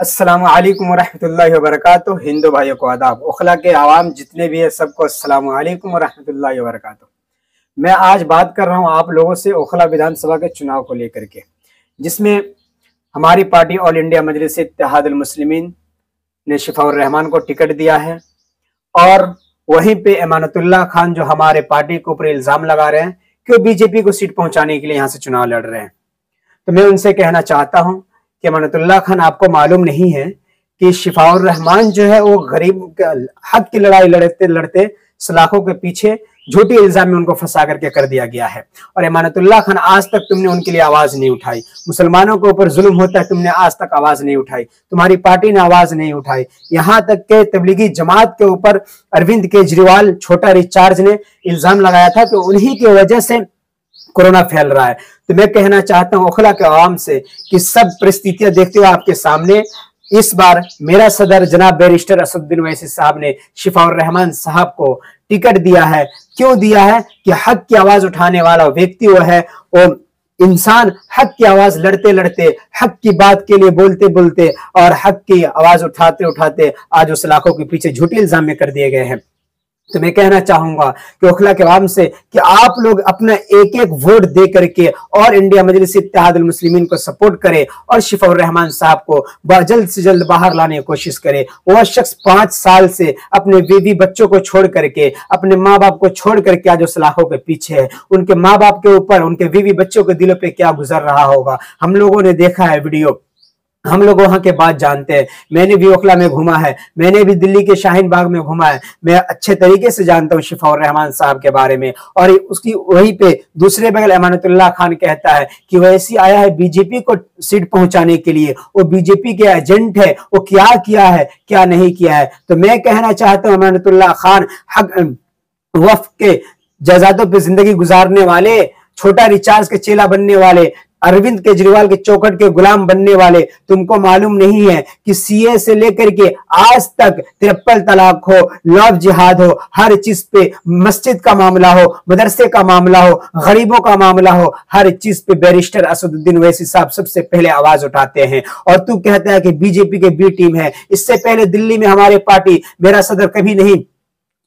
अस्सलाम वालेकुम वरहमतुल्लाहि वबरकातुहू। हिंदू भाइयों को आदाब। ओखला के आवाम जितने भी है सबको अस्सलाम वालेकुम वरहमतुल्लाहि वबरकातुहू। मैं आज बात कर रहा हूं आप लोगों से ओखला विधानसभा के चुनाव को लेकर के, जिसमें हमारी party all India Majlis Ittehadul मुस्लिमीन ने शिफाउर रहमान को टिकट दिया है और वहीं पे अमानतुल्लाह खान जो हमारे पार्टी के ऊपर इल्जाम लगा रहे हैं कि वो बीजेपी को सीट पहुंचाने के लिए यहाँ से चुनाव लड़ रहे हैं। तो मैं उनसे कहना चाहता हूं कि अमानतुल्लाह खान, आपको मालूम नहीं है कि शिफाउर रहमान जो है वो गरीब हक की लड़ाई लड़ते लड़ते सलाखों के पीछे झूठी इल्जाम में उनको फंसा करके कर दिया गया है। और अमानतुल्लाह खान, आज तक तुमने उनके लिए आवाज नहीं उठाई। मुसलमानों के ऊपर जुल्म होता है, तुमने आज तक आवाज नहीं उठाई, तुम्हारी पार्टी ने आवाज नहीं उठाई। यहाँ तक के तबलीगी जमात के ऊपर अरविंद केजरीवाल, छोटा रिचार्ज ने इल्जाम लगाया था कि उन्हीं की वजह से कोरोना फैल रहा है। तो मैं कहना चाहता हूं ओखला के आवाम से कि सब परिस्थितियां देखते हुए आपके सामने इस बार मेरा सदर जनाब बैरिस्टर असदुद्दीन ओवैसी साहब ने शिफाउर रहमान साहब को टिकट दिया है। क्यों दिया है? कि हक की आवाज उठाने वाला व्यक्ति वो है, वो इंसान हक की आवाज लड़ते लड़ते, हक की बात के लिए बोलते बोलते और हक की आवाज उठाते उठाते आज उस लाखों के पीछे झूठे इल्जाम में कर दिए गए हैं। तो मैं कहना चाहूंगा कि ओखला के आवाम से कि आप लोग अपना एक एक वोट दे करके और इंडिया मजलिस इत्तेहादुल मुस्लिमीन को सपोर्ट करें और शिफाउर रहमान साहब को जल्द से जल्द बाहर लाने की कोशिश करें। वह शख्स 5 साल से अपने बीवी बच्चों को छोड़ करके, अपने माँ बाप को छोड़ करके आज उस लाखों के पीछे है। उनके माँ बाप के ऊपर, उनके बीवी बच्चों के दिलों पे क्या गुजर रहा होगा, हम लोगों ने देखा है वीडियो, हम लोग वहां के बात जानते हैं। मैंने भी ओखला में घूमा है, मैंने भी दिल्ली के शाहीन बाग में घूमा है। मैं अच्छे तरीके से जानता हूं शिफाउर रहमान साहब के बारे में। और उसकी वहीं पे दूसरे बगल अमानतुल्लाह खान कहता है कि वैसी आया है बीजेपी को सीट पहुंचाने के लिए, वो बीजेपी के एजेंट है, वो क्या किया है क्या नहीं किया है। तो मैं कहना चाहता हूं अमानतुल्लाह खान, वक्फ के जायदादों पर जिंदगी गुजारने वाले, छोटा रिचार्ज के चेला बनने वाले, अरविंद केजरीवाल के चौखट के गुलाम बनने वाले, तुमको मालूम नहीं है कि सीए से लेकर के आज तक 53 तलाक हो, लव जिहाद हो, हर चीज पे, मस्जिद का मामला हो, मदरसे का मामला हो, गरीबों का मामला हो, हर चीज पे बैरिस्टर असदुद्दीन ओवैसी साहब सबसे पहले आवाज उठाते हैं। और तू कहता है कि बीजेपी के बी टीम है। इससे पहले दिल्ली में हमारे पार्टी, मेरा सदर कभी नहीं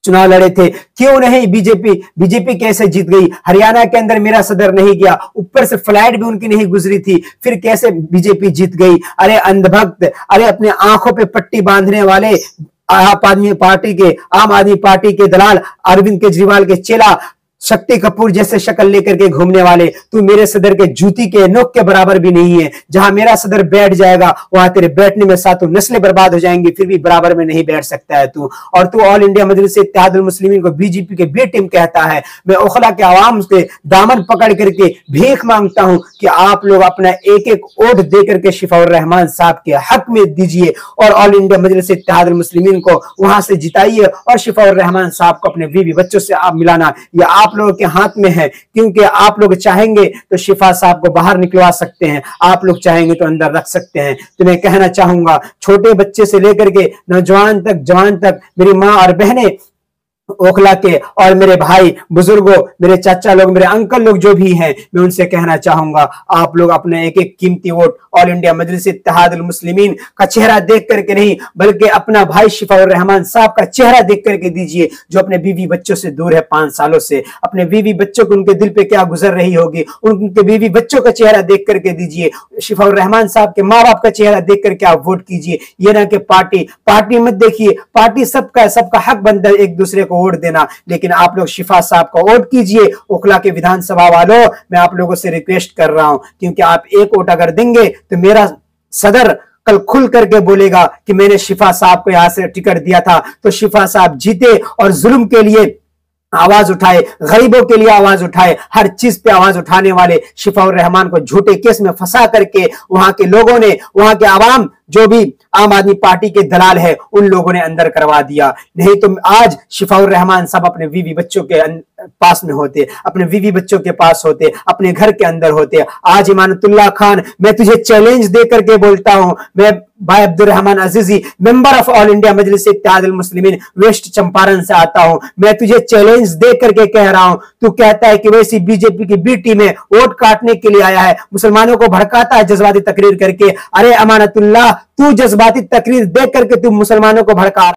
चुनाव लड़े थे। क्यों नहीं? बीजेपी कैसे जीत गई? हरियाणा के अंदर मेरा सदर नहीं गया, ऊपर से फ्लाइट भी उनकी नहीं गुजरी थी, फिर कैसे बीजेपी जीत गई? अरे अंधभक्त, अरे अपने आंखों पे पट्टी बांधने वाले आम आदमी पार्टी के दलाल, अरविंद केजरीवाल के चेला, शक्ति कपूर जैसे शक्ल लेकर के घूमने वाले, तू मेरे सदर के जूती के नोक के बराबर भी नहीं है। जहां मेरा सदर बैठ जाएगा वहां तेरे बैठने में सातों नस्लें बर्बाद हो जाएंगी, फिर भी बराबर में नहीं बैठ सकता है तू। और तू ऑल इंडिया मजलिस इत्तेहादुल मुस्लिमीन को बीजेपी के बी टीम कहता है। मैं ओखला के आवाम से दामन पकड़ करके भीख मांगता हूं कि आप लोग अपना एक एक वोट दे करके शिफाउर रहमान साहब के हक में दीजिए और ऑल इंडिया मजलिस इत्तेहादुल मुस्लिमीन को वहां से जिताइए और शिफाउर रहमान साहब को अपने बीवी बच्चों से आप मिलाना या आप लोगों के हाथ में है। क्योंकि आप लोग चाहेंगे तो शिफा साहब को बाहर निकलवा सकते हैं, आप लोग चाहेंगे तो अंदर रख सकते हैं। तो मैं कहना चाहूंगा छोटे बच्चे से लेकर के नौजवान तक, जवान तक, मेरी माँ और बहनें ओखला के और मेरे भाई बुजुर्गों, मेरे चाचा लोग, मेरे अंकल लोग जो भी हैं, मैं उनसे कहना चाहूंगा आप लोग अपना एक एक कीमती vote all India Majlis Ittehadul मुस्लिमीन का चेहरा देख करके नहीं, बल्कि अपना भाई शिफाउर रहमान साहब का चेहरा देख करके दीजिए, जो अपने बीवी बच्चों से दूर है 5 सालों से। अपने बीवी बच्चों को, उनके दिल पे क्या गुजर रही होगी, उनके बीवी बच्चों का चेहरा देख करके दीजिए। शिफाउर रहमान साहब के माँ बाप का चेहरा देख करके आप वोट कीजिए। ये ना कि पार्टी मत देखिए, पार्टी सबका हक बनता है एक दूसरे को वोट देना, लेकिन आप लोग शिफा साहब का वोट कीजिए। ओखला के विधानसभा वालों, मैं आप लोगों से रिक्वेस्ट कर रहा हूं, क्योंकि आप एक वोट अगर देंगे तो मेरा सदर कल खुल करके बोलेगा कि मैंने शिफा साहब को यहां से टिकट दिया था। तो शिफा साहब जीते और जुल्म के लिए आवाज उठाए, गरीबों के लिए आवाज उठाए, हर चीज पे आवाज उठाने वाले शिफाउर रहमान को झूठे केस में फंसा करके वहां के लोगों ने, वहां के आवाम, जो भी आम आदमी पार्टी के दलाल है, उन लोगों ने अंदर करवा दिया। नहीं तो आज शिफाउर रहमान साहब अपने बीवी बच्चों के पास में होते, अपने बीवी बच्चों के पास होते, अपने घर के अंदर होते। आज अमानतुल्लाह खान, मैं तुझे चैलेंज दे करके बोलता हूं, मैं भाई Abdul Rahman Azizi, member of all India Majlis Ittehadul Muslimeen west Champaran से आता हूं, मैं तुझे चैलेंज दे करके कह रहा हूं। तू कहता है कि वैसी बीजेपी की बी टीम है, वोट काटने के लिए आया है, मुसलमानों को भड़काता है जज्बाती तकरीर करके। अरे अमानतुल्लाह, तू जज्बाती तकरीर देख करके तू मुसलमानों को भड़का